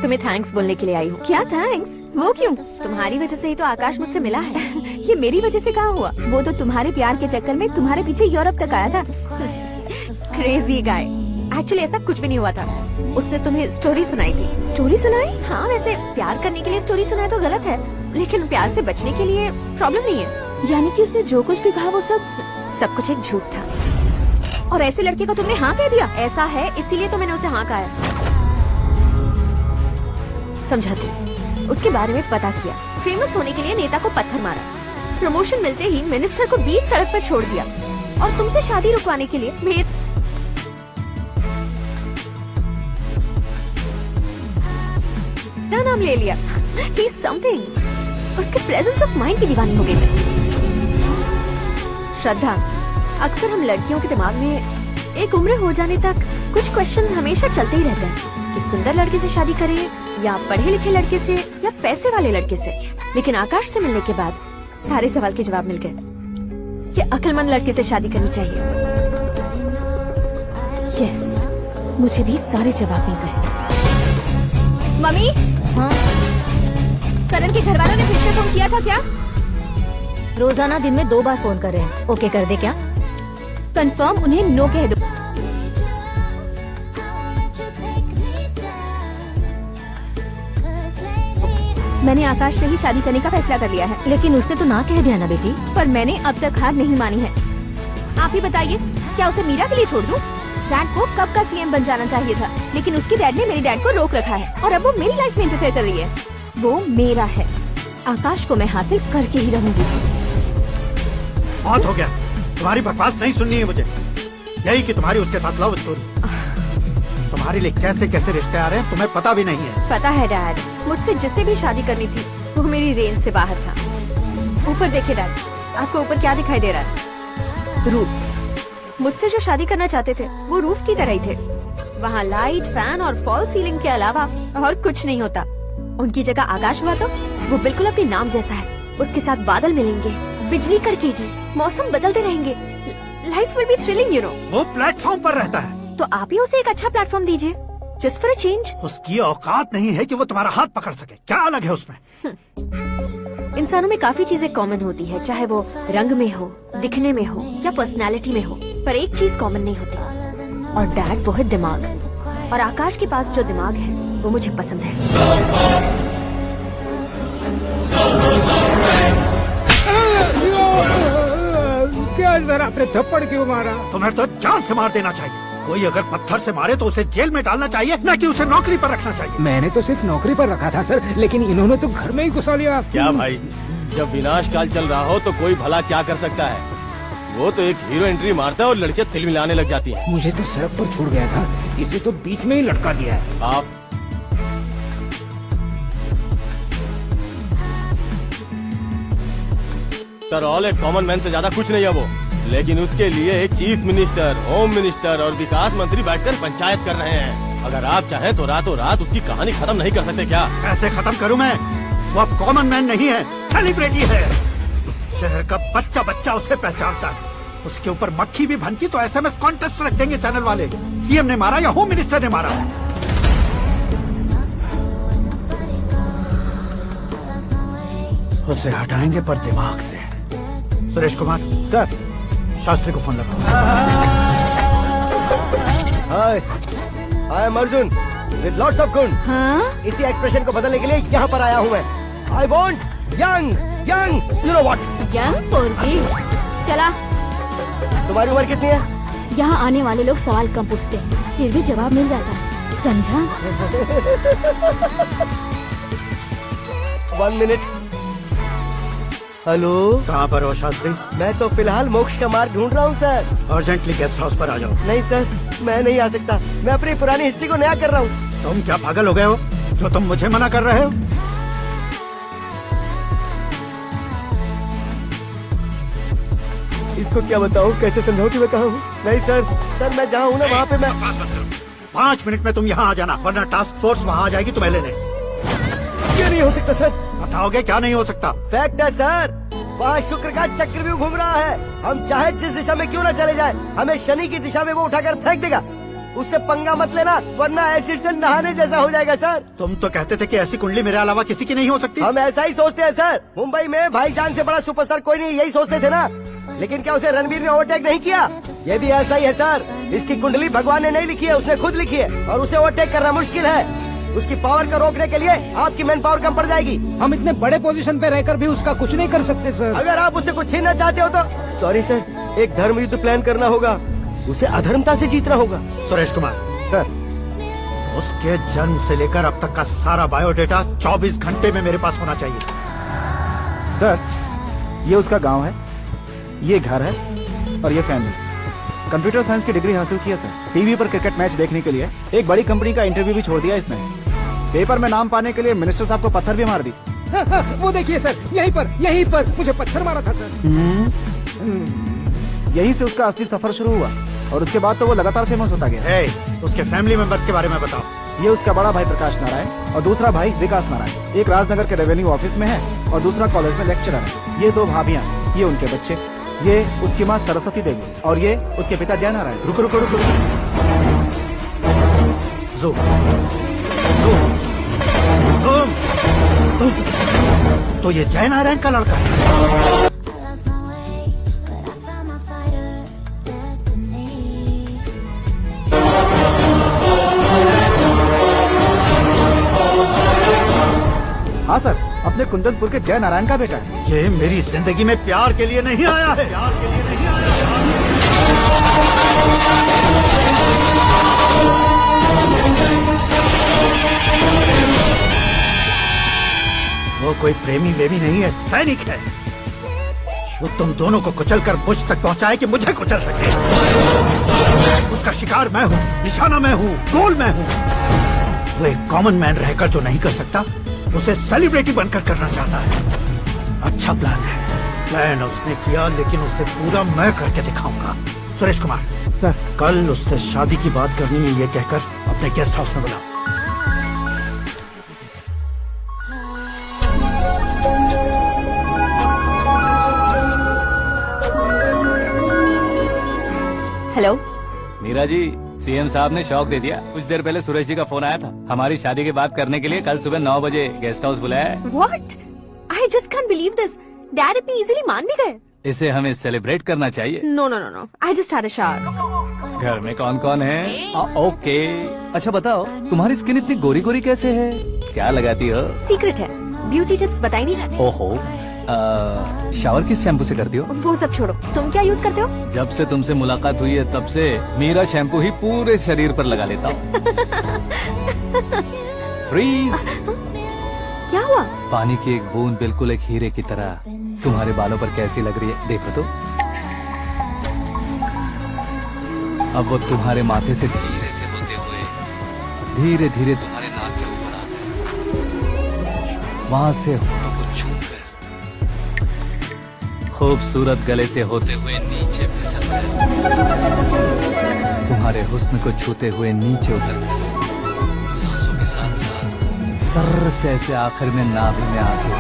तुम्हें थैंक्स बोलने के लिए आई हूँ। क्या थैंक्स? वो क्यों? तुम्हारी वजह से ही तो आकाश मुझसे मिला है। ये मेरी वजह से कहाँ हुआ? वो तो तुम्हारे प्यार के चक्कर में तुम्हारे पीछे यूरोप तक आया था। Crazy guy. एक्चुअली ऐसा कुछ भी नहीं हुआ था। उसने तुम्हें स्टोरी सुनाई थी। स्टोरी सुनाई? हाँ, वैसे प्यार करने के लिए स्टोरी सुनाए तो गलत है, लेकिन प्यार से बचने के लिए प्रॉब्लम नहीं है। यानी कि उसने जो कुछ भी कहा वो सब कुछ एक झूठ था। और ऐसे लड़के को तुमने हाँ कह दिया? ऐसा है, इसीलिए तो मैंने उसे हाँ कहा है। समझाती, उसके बारे में पता किया, फेमस होने के लिए नेता को पत्थर मारा, प्रमोशन मिलते ही मिनिस्टर को बीच सड़क पर छोड़ दिया, और तुमसे शादी रुकवाने के लिए मेरा नाम ले लिया। He's something। उसके प्रेजेंस ऑफ माइंड की दीवानी हो गई मैं। श्रद्धा, अक्सर हम लड़कियों के दिमाग में एक उम्र हो जाने तक कुछ क्वेश्चंस हमेशा चलते ही रहते हैं कि सुंदर लड़के से शादी करें या पढ़े लिखे लड़के से या पैसे वाले लड़के से। लेकिन आकाश से मिलने के बाद सारे सवाल के जवाब मिल गए कि अक्लमंद लड़के से शादी करनी चाहिए। यस, मुझे भी सारे जवाब मिल गए। मम्मी, हाँ? करण के घर वालों ने फिर से फोन किया था क्या? रोजाना दिन में 2 बार फोन कर रहे हैं। ओके कर दे क्या? कंफर्म उन्हें नो कह दो। मैंने आकाश से ही शादी करने का फैसला कर लिया है। लेकिन उसने तो ना कह दिया ना बेटी। पर मैंने अब तक हार नहीं मानी है। आप ही बताइए, क्या उसे मीरा के लिए छोड़ दूं? डैड को कब का सीएम बन जाना चाहिए था, लेकिन उसकी डैड ने मेरे डैड को रोक रखा है और अब वो मेरी लाइफ में इंटरफेयर कर रही है। वो मेरा है, आकाश को मैं हासिल करके ही रहूंगी। बहुत हो गया, तुम्हारी बकवास नहीं सुननी है मुझे। यही कि तुम्हारी उसके साथ लव स्टोरी। तुम्हारे लिए कैसे कैसे रिश्ते आ रहे हैं तुम्हें पता भी नहीं है। पता है डैड, मुझसे जिससे भी शादी करनी थी वो मेरी रेंज से बाहर था। ऊपर देखिए डैड, आपको ऊपर क्या दिखाई दे रहा है? रूफ। मुझसे जो शादी करना चाहते थे वो रूफ की तरह ही थे। वहाँ लाइट, फैन और फॉल सीलिंग के अलावा और कुछ नहीं होता। उनकी जगह आकाश हुआ तो वो बिल्कुल अपने नाम जैसा है। उसके साथ बादल मिलेंगे, बिजली कड़केगी, मौसम बदलते रहेंगे, life will be thrilling you know. वो प्लेटफॉर्म पर रहता है तो आप ही उसे एक अच्छा प्लेटफॉर्म दीजिए, जस्ट फॉर अ चेंज। उसकी औकात नहीं है कि वो तुम्हारा हाथ पकड़ सके। क्या अलग है उसमें? इंसानों में काफी चीजें कॉमन होती है, चाहे वो रंग में हो, दिखने में हो या पर्सनालिटी में हो, पर एक चीज कॉमन नहीं होती, और डैड वो है दिमाग। और आकाश के पास जो दिमाग है वो मुझे पसंद है। क्या सर, आपने थप्पड़ क्यों मारा? तुम्हें तो जान से मार देना चाहिए। कोई अगर पत्थर से मारे तो उसे जेल में डालना चाहिए, न कि उसे नौकरी पर रखना चाहिए। मैंने तो सिर्फ नौकरी पर रखा था सर, लेकिन इन्होंने तो घर में ही घुसा लिया। क्या भाई, जब विनाश काल चल रहा हो तो कोई भला क्या कर सकता है? वो तो एक हीरो एंट्री मारता है और लड़कियां तिल मिलाने लग जाती हैं। मुझे तो सड़क पर छूट गया था, इसे तो बीच में ही लटका दिया है। आप आफ्टर ऑल एक कॉमन मैन से ज्यादा कुछ नहीं है वो, लेकिन उसके लिए एक चीफ मिनिस्टर, होम मिनिस्टर और विकास मंत्री बैठकर पंचायत कर रहे हैं। अगर आप चाहें तो रातों रात उसकी कहानी खत्म नहीं कर सकते क्या? कैसे खत्म करूं मैं? वो अब कॉमन मैन नहीं है, सेलिब्रिटी है। शहर का बच्चा बच्चा उसे पहचानता है। उसके ऊपर मक्खी भी भनकी तो एसएमएस कॉन्टेस्ट रख देंगे चैनल वाले। सीएम ने मारा या होम मिनिस्टर ने मारा। उसे हटाएंगे पर दिमाग से। सुरेश कुमार सर, शास्त्री को फोन लगाओ। Hi, I am Arjun with lots of गुण। हाँ? इसी एक्सप्रेशन को बदलने के लिए यहाँ पर आया हूँ मैं। I want young young, you know what? Young पोरगी। चला। तुम्हारी उम्र कितनी है? यहाँ आने वाले लोग सवाल कम पूछते हैं, फिर भी जवाब मिल जाता है, समझा? 1 मिनट। हेलो, कहाँ पर हो शास्त्री? मैं तो फिलहाल मोक्ष का मार्ग ढूंढ रहा हूँ सर। अर्जेंटली गेस्ट हाउस पर आ जाओ। नहीं सर, मैं नहीं आ सकता। मैं अपनी पुरानी हिस्ट्री को नया कर रहा हूँ। तुम क्या पागल हो गए हो जो तुम मुझे मना कर रहे हो? इसको क्या बताऊँ, कैसे समझाऊँ कि मैं कहाँ हूँ? नहीं सर, मैं जहाँ हूँ ना वहाँ पे मैं। 5 मिनट में तुम यहाँ आ जाना, वरना टास्क फोर्स वहाँ आ जाएगी तुम्हें लेने। क्यों नहीं हो सकता सर? बताओगे क्या नहीं हो सकता? फैक्ट है सर, वहाँ शुक्र का चक्रव्यूह घूम रहा है। हम चाहे जिस दिशा में क्यों न चले जाएं, हमें शनि की दिशा में वो उठाकर फेंक देगा। उससे पंगा मत लेना, वरना एसिड से नहाने जैसा हो जाएगा सर। तुम तो कहते थे कि ऐसी कुंडली मेरे अलावा किसी की नहीं हो सकती। हम ऐसा ही सोचते हैं सर। मुंबई में भाईजान से बड़ा सुपरस्टार कोई नहीं, यही सोचते थे ना। लेकिन क्या उसे रणवीर ने ओवरटेक नहीं किया? ये भी ऐसा ही है सर। इसकी कुंडली भगवान ने नहीं लिखी है, उसने खुद लिखी है, और उसे ओवरटेक करना मुश्किल है। उसकी पावर को रोकने के लिए आपकी मैन पावर कम पड़ जाएगी। हम इतने बड़े पोजीशन पे रहकर भी उसका कुछ नहीं कर सकते सर। अगर आप उससे कुछ छीनना चाहते हो तो सॉरी सर, एक धर्म युद्ध प्लान करना होगा। उसे अधर्मता से जीतना होगा। सुरेश कुमार सर, उसके जन्म से लेकर अब तक का सारा बायोडेटा 24 घंटे में मेरे पास होना चाहिए। सर, ये उसका गांव है, ये घर है और ये फैमिली। कंप्यूटर साइंस की डिग्री हासिल की है सर। टीवी पर क्रिकेट मैच देखने के लिए एक बड़ी कंपनी का इंटरव्यू भी छोड़ दिया इसने। पेपर में नाम पाने के लिए मिनिस्टर साहब को पत्थर भी मार दी। वो देखिए सर, यहीं पर मुझे पत्थर मारा था सर। यहीं से उसका असली सफर शुरू हुआ और उसके बाद तो वो लगातार फेमस होता गया। उसके फैमिली मेंबर्स के बारे में बताओ। ये उसका बड़ा भाई प्रकाश नारायण और दूसरा भाई विकास नारायण। एक राजनगर के रेवेन्यू ऑफिस में है और दूसरा कॉलेज में लेक्चरर है। ये 2 भाभियां, ये उनके बच्चे, ये उसकी माँ सरस्वती देवी और ये उसके पिता जय नारायण। रुको रुको रुको तो ये जय नारायण का लड़का है। हाँ सर, अपने कुंदनपुर के जय नारायण का बेटा है। ये मेरी जिंदगी में प्यार के लिए नहीं आया है। प्यार के लिए नहीं आया वो कोई प्रेमी वेमी नहीं है, सैनिक है। वो तुम दोनों को कुचल कर मुझ तक पहुंचाए कि मुझे कुचल सके। उसका शिकार मैं हूँ, निशाना मैं हूँ, गोल मैं हूँ। वो एक कॉमन मैन रहकर जो नहीं कर सकता, उसे सेलिब्रिटी बनकर करना चाहता है। अच्छा प्लान है। प्लान उसने किया, लेकिन उसे पूरा मैं करके दिखाऊंगा। सुरेश कुमार सर, कल उससे शादी की बात करनी है, ये कहकर अपने गेस्ट हाउस में बुलाओ। हेलो मीरा जी, सीएम साहब ने शौक दे दिया। कुछ देर पहले सुरेश जी का फोन आया था, हमारी शादी की बात करने के लिए कल सुबह 9 बजे गेस्ट हाउस बुलाया है। What? I just can't believe this. Dad इतनी इजीली मान भी गए। इसे हमें सेलिब्रेट करना चाहिए। No no no no, I just had a shower. घर में कौन कौन है? ओके, अच्छा बताओ, तुम्हारी स्किन इतनी गोरी गोरी कैसे है? क्या लगाती हो? सीक्रेट है, ब्यूटी टिप्स बताई नहीं जाती। ओहो, शावर किस शैम्पू से करती हो? वो सब छोड़ो, तुम क्या यूज करते हो? जब से तुमसे मुलाकात हुई है तब से मीरा शैम्पू ही पूरे शरीर पर लगा लेता हूँ। फ्रीज। क्या हुआ? पानी की एक बूंद बिल्कुल एक हीरे की तरह तुम्हारे बालों पर कैसी लग रही है, देखो तो। अब वो तुम्हारे माथे से धीरे से होते हुए धीरे धीरे तुम्हारे नाक के ऊपर आता है, वहां से होठों को छूकर खूबसूरत गले से होते हुए नीचे फिसल गए, तुम्हारे हुस्न को छूते हुए नीचे उतर गए, सांसों के साथ साथ सर से ऐसे आखिर में नाभि में आके